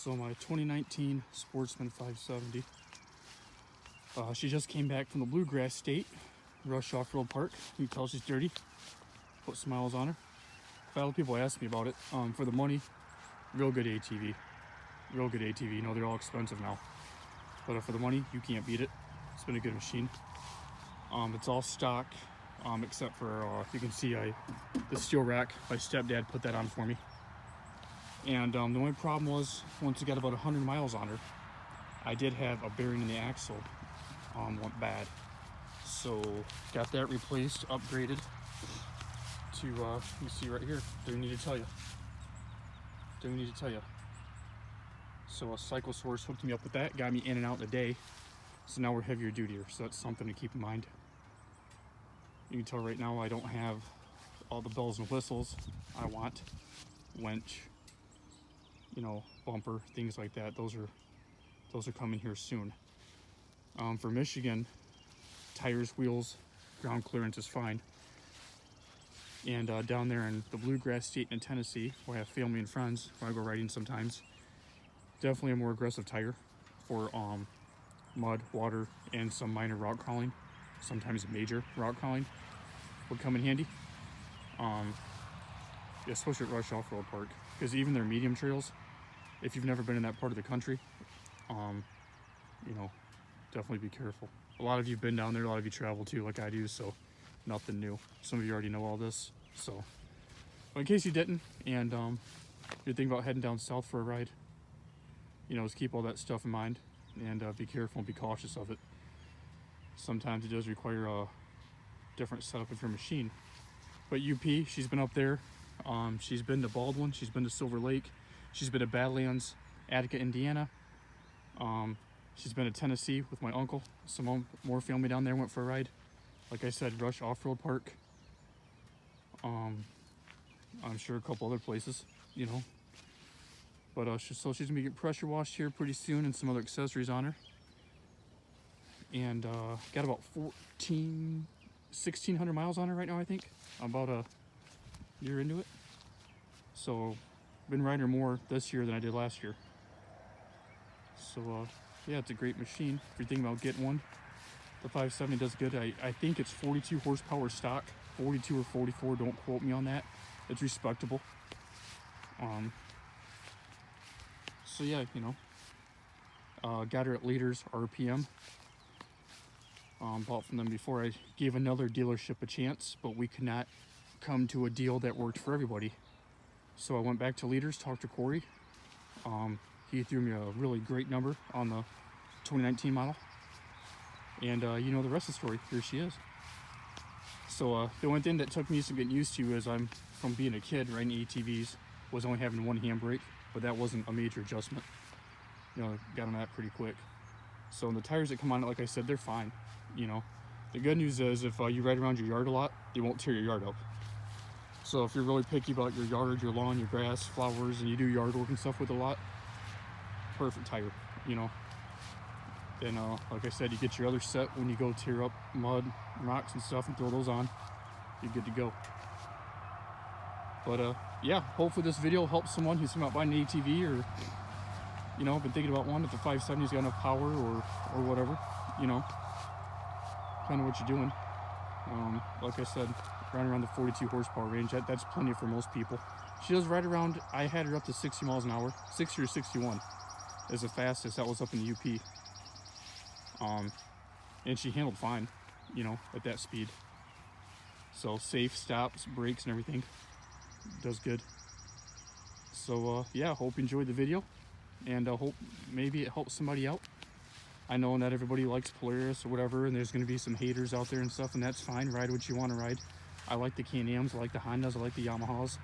So my 2019 Sportsman 570. She just came back from the Bluegrass State, Rush Off-Road Park. You can tell she's dirty. Put smiles on her. A lot of people ask me about it. For the money, real good ATV. Real good ATV. You know, they're all expensive now. But for the money, you can't beat it. It's been a good machine. It's all stock, except for, you can see the steel rack. My stepdad put that on for me. And the only problem was, once it got about 100 miles on her, I did have a bearing in the axle went bad. So got that replaced, upgraded to, you see right here, don't need to tell you. Don't need to tell you. So a Cycle Source hooked me up with that, got me in and out in a day. So now we're heavier dutier, so that's something to keep in mind. You can tell right now I don't have all the bells and whistles I want. Winch, you know, bumper, things like that. Those are coming here soon. For Michigan, tires, wheels, ground clearance is fine. And down there in the Bluegrass State in Tennessee, where I have family and friends, where I go riding sometimes, definitely a more aggressive tire for mud, water, and some minor rock crawling. Sometimes major rock crawling would come in handy. Yeah, especially at Rush Off-Road Park, because even their medium trails, if you've never been in that part of the country, you know, definitely be careful. A lot of you've been down there, a lot of you travel too, like I do, so nothing new. Some of you already know all this, so. But in case you didn't, and you're thinking about heading down south for a ride, you know, just keep all that stuff in mind, and be careful and be cautious of it. Sometimes it does require a different setup of your machine. But UP, she's been up there. She's been to Baldwin, she's been to Silver Lake, she's been to Badlands, Attica, Indiana. She's been to Tennessee with my uncle. Some more family down there went for a ride. Like I said, Rush Off-Road Park. I'm sure a couple other places, you know. But so she's gonna be getting pressure washed here pretty soon, and some other accessories on her. And got about 1,600 miles on her right now, I think. About a year into it. So been riding her more this year than I did last year. So yeah, it's a great machine. If you're thinking about getting one, the 570 does good. I think it's 42 horsepower stock, 42 or 44, don't quote me on that. It's respectable. So yeah, you know, got her at Leaders RPM. Bought from them before. I gave another dealership a chance, but we could not come to a deal that worked for everybody. So I went back to Leaders, talked to Corey. He threw me a really great number on the 2019 model. And you know the rest of the story. Here she is. So the one thing that took me some getting used to is I'm from being a kid riding ATVs, was only having one handbrake, but that wasn't a major adjustment. You know, got on that pretty quick. So the tires that come on it, like I said, they're fine. You know, the good news is if you ride around your yard a lot, they won't tear your yard up. So if you're really picky about your yard, your lawn, your grass, flowers, and you do yard work and stuff with a lot, perfect tire, you know. Then, like I said, you get your other set when you go tear up mud, rocks, and stuff and throw those on, you're good to go. But, yeah, hopefully this video helps someone who's thinking about buying an ATV or, you know, been thinking about one. If the 570's got enough power or whatever, you know, kind of what you're doing. Like I said, right around the 42 horsepower range, that's plenty for most people. She does right around, I had her up to 60 miles an hour, 60 or 61 is the fastest. That was up in the UP. And she handled fine, you know, at that speed. So safe stops, brakes, and everything. Does good. So yeah, hope you enjoyed the video, and hope maybe it helps somebody out. I know not everybody likes Polaris or whatever, and there's going to be some haters out there and stuff, and that's fine. Ride what you want to ride. I like the Can-Ams, I like the Hondas, I like the Yamahas.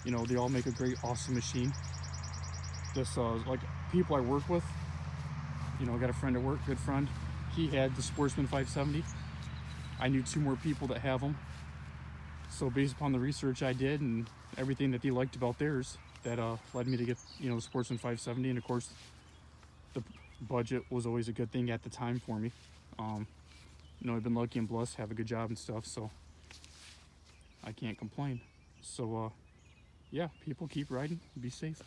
You know, they all make a great, awesome machine. This like people I work with, you know, I got a friend at work, good friend. He had the Sportsman 570. I knew 2 more people that have them. So based upon the research I did and everything that they liked about theirs, that led me to get, you know, the Sportsman 570. And of course, the budget was always a good thing at the time for me. You know, I've been lucky and blessed, have a good job and stuff, so I can't complain. So yeah, people keep riding, be safe.